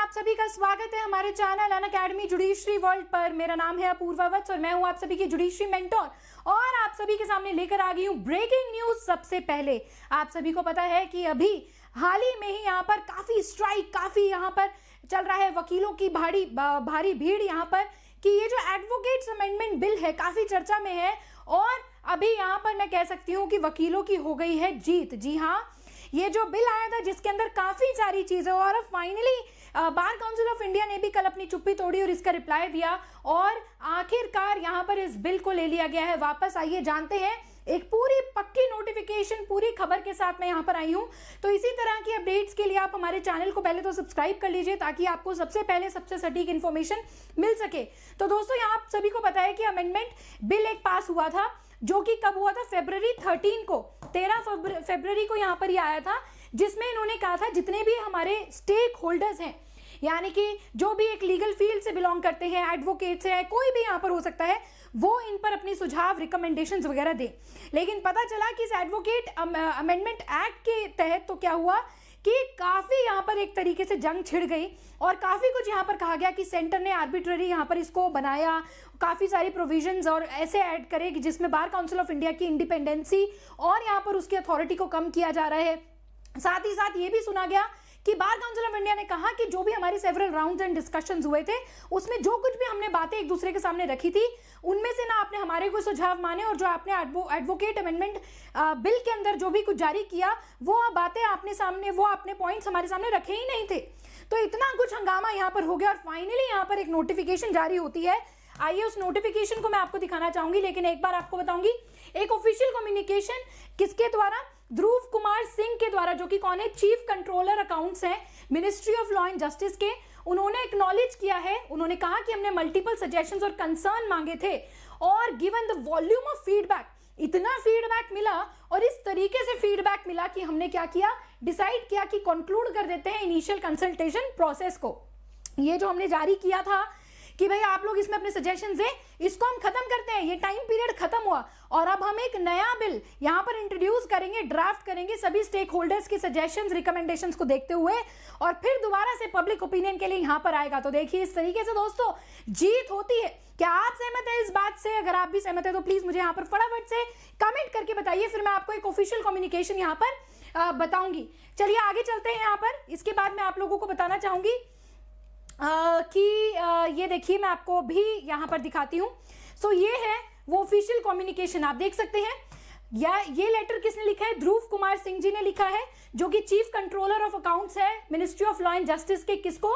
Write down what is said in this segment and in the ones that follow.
आप सभी का स्वागत है हमारे चैनल अनअकैडमी जुडिशरी वर्ल्ड पर। मेरा नाम है अपूर्वा वत्स और मैं हूं आप सभी की जुडिशरी मेंटोर और आप सभी के सामने लेकर आ गई हूं ब्रेकिंग न्यूज। सबसे पहले आप सभी को पता है कि अभी हाल ही में ही यहाँ पर काफी स्ट्राइक, काफी यहाँ पर चल रहा है, वकीलों की भारी भीड़ यहाँ पर कि ये जो एडवोकेट्स अमेंडमेंट बिल है काफी चर्चा में है और अभी यहाँ पर मैं कह सकती हूँ कि वकीलों की हो गई है जीत। जी हाँ, ये जो बिल आया था जिसके अंदर काफी सारी चीजें और finally bar council of India ने भी कल अपनी चुप्पी तोड़ी और इसका रिप्लाई दिया और आखिरकार यहाँ पर इस बिल को ले लिया गया है वापस। आइए जानते हैं एक पूरी पक्की नोटिफिकेशन, पूरी खबर के साथ मैं यहाँ पर आई हूँ। तो इसी तरह की अपडेट्स के लिए आप हमारे चैनल को पहले तो सब्सक्राइब कर लीजिए ताकि आपको सबसे पहले सबसे सटीक इन्फॉर्मेशन मिल सके। तो दोस्तों, यहाँ आप सभी को पता है कि अमेंडमेंट बिल एक पास हुआ था जो कि कब हुआ था, February 13 को, 13 फरवरी को यहाँ पर ये आया था, जिसमें इन्होंने कहा था जितने भी हमारे स्टेक होल्डर्स हैं, यानी कि जो भी एक लीगल फील्ड से बिलोंग करते हैं, एडवोकेट्स है, कोई भी यहाँ पर हो सकता है, वो इन पर अपनी सुझाव, रिकमेंडेशंस वगैरह दे। लेकिन पता चला कि इस एडवोकेट अमेंडमेंट एक्ट के तहत तो क्या हुआ कि काफी यहाँ पर एक तरीके से जंग छिड़ गई और काफी कुछ यहाँ पर कहा गया कि सेंटर ने आर्बिट्ररी यहाँ पर इसको बनाया, काफी सारी प्रोविजंस और ऐसे ऐड करे कि जिसमें बार काउंसिल ऑफ इंडिया की इंडिपेंडेंसी और यहाँ पर उसकी अथॉरिटी को कम किया जा रहा है। साथ ही साथ ये भी सुना गया कि बार काउंसिल ऑफ इंडिया ने कहा कि जो भी हमारी सेवरल राउंड्स एंड डिस्कशंस हुए थे उसमें जो कुछ भी हमने बातें एक दूसरे के सामने रखी थी उनमें से ना आपने हमारे कोई सुझाव माने और जो आपने एडवोकेट अमेंडमेंट बिल के अंदर जो भी कुछ जारी किया वो बातें आपने पॉइंट्स हमारे सामने रखे ही नहीं थे। तो इतना कुछ हंगामा यहाँ पर हो गया और फाइनली यहाँ पर एक नोटिफिकेशन जारी होती है। आइए उस नोटिफिकेशन को मैं आपको दिखाना चाहूंगी, लेकिन एक बार आपको बताऊंगी एक ऑफिशियल कम्युनिकेशन किसके द्वारा, ध्रुव कुमार सिंह के द्वारा, जो कि कौन है, चीफ कंट्रोलर अकाउंट्स हैं ministry of law and justice के। उन्होंने एक्नॉलेज किया है, उन्होंने कहा कि हमने मल्टीपल सजेशंस और कंसर्न मांगे थे और given the volume of feedback, इतना फीडबैक मिला और इस तरीके से फीडबैक मिला कि हमने क्या किया, डिसाइड किया कि कंक्लूड कर देते हैं इनिशियल कंसल्टेशन प्रोसेस को। ये जो हमने जारी किया था कि भाई आप लोग इसमें अपने सजेशंस दें, इसको हम खत्म करते हैं, ये टाइम पीरियड खत्म हुआ और अब हम एक नया बिल यहाँ पर इंट्रोड्यूस करेंगे, ड्राफ्ट करेंगे सभी स्टेक होल्डर्स के सजेशंस, रिकमेंडेशंस को देखते हुए और फिर दोबारा से पब्लिक ओपिनियन के लिए यहाँ पर आएगा। तो देखिए इस तरीके से दोस्तों जीत होती है। क्या आप सहमत है इस बात से? अगर आप भी सहमत है तो प्लीज मुझे यहाँ पर फटाफट से कमेंट करके बताइए, फिर मैं आपको एक ऑफिशियल कम्युनिकेशन यहाँ पर बताऊंगी। चलिए आगे चलते हैं। यहाँ पर इसके बाद मैं आप लोगों को बताना चाहूंगी कि ये देखिए मैं आपको भी यहाँ पर दिखाती हूँ। सो ये है वो ऑफिशियल कम्युनिकेशन, आप देख सकते हैं। या ये लेटर किसने लिखा है, ध्रुव कुमार सिंह जी ने लिखा है, जो कि चीफ कंट्रोलर ऑफ अकाउंट्स है ministry of law and justice के। किसको,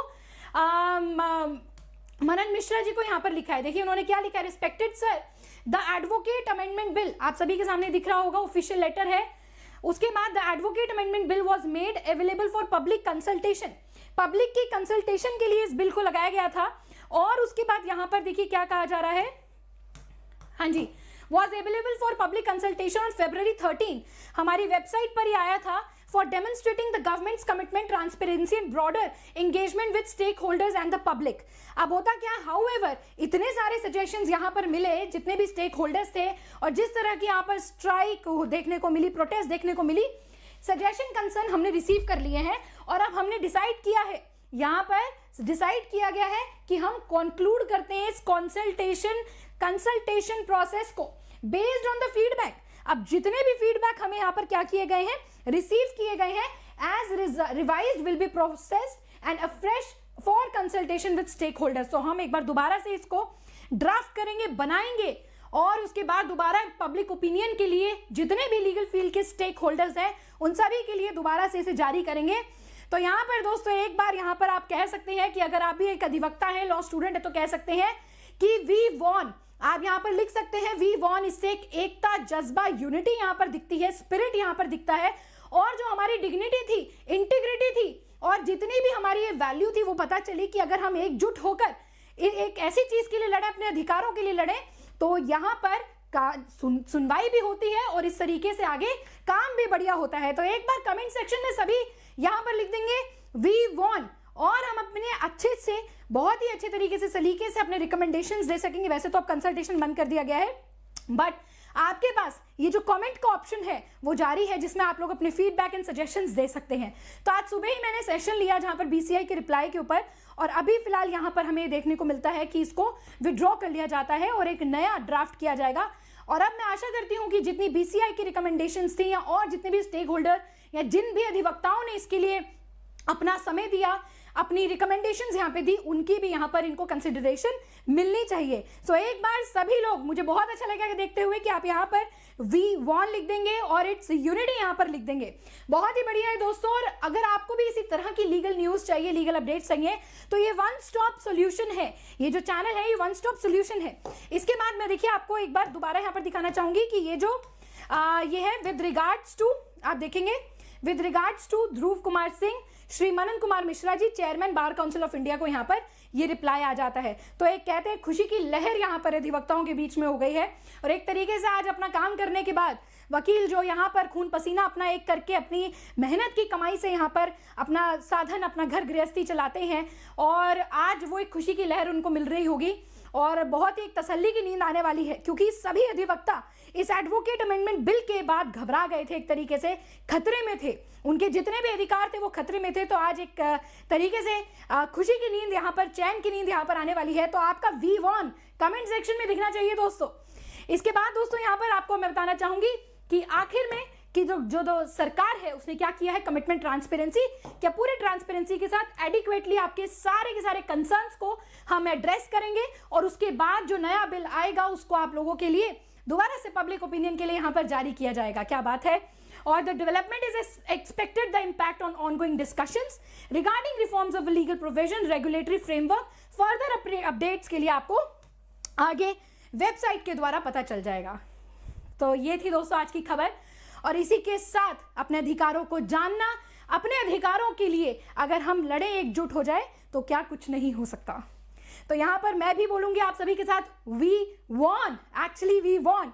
मनन मिश्रा जी को यहाँ पर लिखा है। देखिए उन्होंने क्या लिखा है, respected sir, the advocate amendment bill, आप सभी के सामने दिख रहा होगा, ऑफिशियल लेटर है। उसके बाद the advocate amendment bill was made available for public consultation, public की कंसल्टेशन के लिए इस बिल को लगाया गया था। और उसके बाद यहां पर देखिए क्या कहा जा रहा है, हाँ जी, was available for public consultation on February 13, हमारी वेबसाइट पर ही आया था, for demonstrating the government's commitment, transparency and broader engagement with stakeholders and the public. अब होता क्या, हाउएवर इतने सारे सजेशंस यहाँ पर मिले, जितने भी स्टेक होल्डर्स थे और जिस तरह की यहाँ पर स्ट्राइक देखने को मिली, प्रोटेस्ट देखने को मिली, सजेशन कंसर्न हमने रिसीव कर लिए हैं और अब हमने डिसाइड किया है, यहाँ पर डिसाइड किया गया है कि हम कंक्लूड करते हैं इस कंसल्टेशन प्रोसेस को बेस्ड ऑन द फीडबैक। अब जितने भी फीडबैक हमें यहाँ पर क्या किए गए हैं, रिसीव किए गए हैं, as revised will be processed and afresh for consultation with stakeholders. तो हम एक बार दोबारा से इसको ड्राफ्ट करेंगे, बनाएंगे और उसके बाद दोबारा पब्लिक ओपिनियन के लिए जितने भी लीगल फील्ड के स्टेक होल्डर्स हैं उन सभी के लिए दोबारा से इसे जारी करेंगे। तो यहाँ पर दोस्तों एक बार यहाँ पर आप कह सकते हैं कि अगर आप भी एक अधिवक्ता हैं, लॉ स्टूडेंट है, तो कह सकते हैं कि वी वॉन, आप यहाँ पर लिख सकते हैं वी वॉन। इससे एक एकता, जज्बा, यूनिटी यहाँ पर दिखती है, स्पिरिट यहाँ पर दिखता है और जो हमारी डिग्निटी थी, इंटीग्रिटी थी और जितनी भी हमारी ये वैल्यू थी वो पता चली कि अगर हम एकजुट होकर एक ऐसी चीज के लिए लड़े, अपने अधिकारों के लिए लड़े, तो यहाँ पर सुनवाई भी होती है और इस तरीके से आगे काम भी बढ़िया होता है। तो एक बार कमेंट सेक्शन में सभी यहाँ पर लिख देंगे वी वॉन और हम अपने अच्छे से, बहुत ही अच्छे तरीके से, सलीके से अपने रिकमेंडेशंस दे सकेंगे। वैसे तो अब कंसल्टेशन बंद कर दिया गया है, बट आपके पास ये जो कमेंट का ऑप्शन है वो जारी है, जिसमें आप लोग अपने फीडबैक एंड सजेशंस दे सकते हैं। तो आज सुबह ही मैंने सेशन लिया जहां पर बीसीआई के रिप्लाई के ऊपर, और अभी फिलहाल यहां पर हमें देखने को मिलता है कि इसको विड्रॉ कर लिया जाता है और एक नया ड्राफ्ट किया जाएगा। और अब मैं आशा करती हूं कि जितनी बीसीआई की रिकमेंडेशंस थी या और जितने भी स्टेक होल्डर या जिन भी अधिवक्ताओं ने इसके लिए अपना समय दिया, अपनी रिकमेंडेशंस यहाँ पे दी, उनकी भी यहाँ पर इनको कंसिडरेशन मिलनी चाहिए। सो एक बार सभी लोग, मुझे बहुत अच्छा लगेगा देखते हुए कि आप यहाँ पर वी वॉन लिख देंगे और इट्स यूनिटी यहाँ पर लिख देंगे। बहुत ही बढ़िया है दोस्तों। और अगर आपको भी इसी तरह की लीगल न्यूज चाहिए, लीगल अपडेट्स चाहिए, तो ये वन स्टॉप सोल्यूशन है। ये जो चैनल है ये वन स्टॉप सोल्यूशन है। इसके बाद मैं देखिए आपको एक बार दोबारा यहाँ पर दिखाना चाहूंगी कि ये जो ये है विद रिगार्ड्स टू, आप देखेंगे with regards to Dhruv Kumar Singh, Shri Manan Kumar Mishra ji, chairman bar council of India को यहाँ पर ये रिप्लाई आ जाता है। तो एक कहते हैं खुशी की लहर यहाँ पर अधिवक्ताओं के बीच में हो गई है। और एक तरीके से आज अपना काम करने के बाद वकील जो यहाँ पर खून पसीना अपना एक करके अपनी मेहनत की कमाई से यहाँ पर अपना साधन, अपना घर गृहस्थी चलाते हैं, और आज वो एक खुशी की लहर उनको मिल रही होगी और बहुत ही एक तसल्ली की नींद आने वाली है, क्योंकि सभी अधिवक्ता इस एडवोकेट अमेंडमेंट बिल के बाद घबरा गए थे, एक तरीके से खतरे में थे, उनके जितने भी अधिकार थे वो खतरे में थे। तो आज एक तरीके से खुशी की नींद यहाँ पर, चैन की नींद यहाँ पर आने वाली है। तो आपका वी वॉन कमेंट सेक्शन में दिखना चाहिए दोस्तों। इसके बाद दोस्तों यहाँ पर आपको मैं बताना चाहूंगी कि आखिर में कि जो सरकार है उसने क्या किया है, कमिटमेंट ट्रांसपेरेंसी, क्या पूरे ट्रांसपेरेंसी के साथ एडिक्वेटली आपके सारे के सारे कंसर्न्स को हम एड्रेस करेंगे, और उसके बाद जो नया बिल आएगा उसको आप लोगों के लिए दोबारा से पब्लिक ओपिनियन के लिए यहाँ पर जारी किया जाएगा। क्या बात है। और the development is expected the impact on ongoing discussions regarding reforms of legal provision, regulatory framework. Further updates के लिए आपको आगे वेबसाइट के द्वारा पता चल जाएगा। तो ये थी दोस्तों आज की खबर, और इसी के साथ अपने अधिकारों को जानना, अपने अधिकारों के लिए अगर हम लड़े, एकजुट हो जाए तो क्या कुछ नहीं हो सकता। तो यहां पर मैं भी बोलूंगी आप सभी के साथ, we won, actually we von.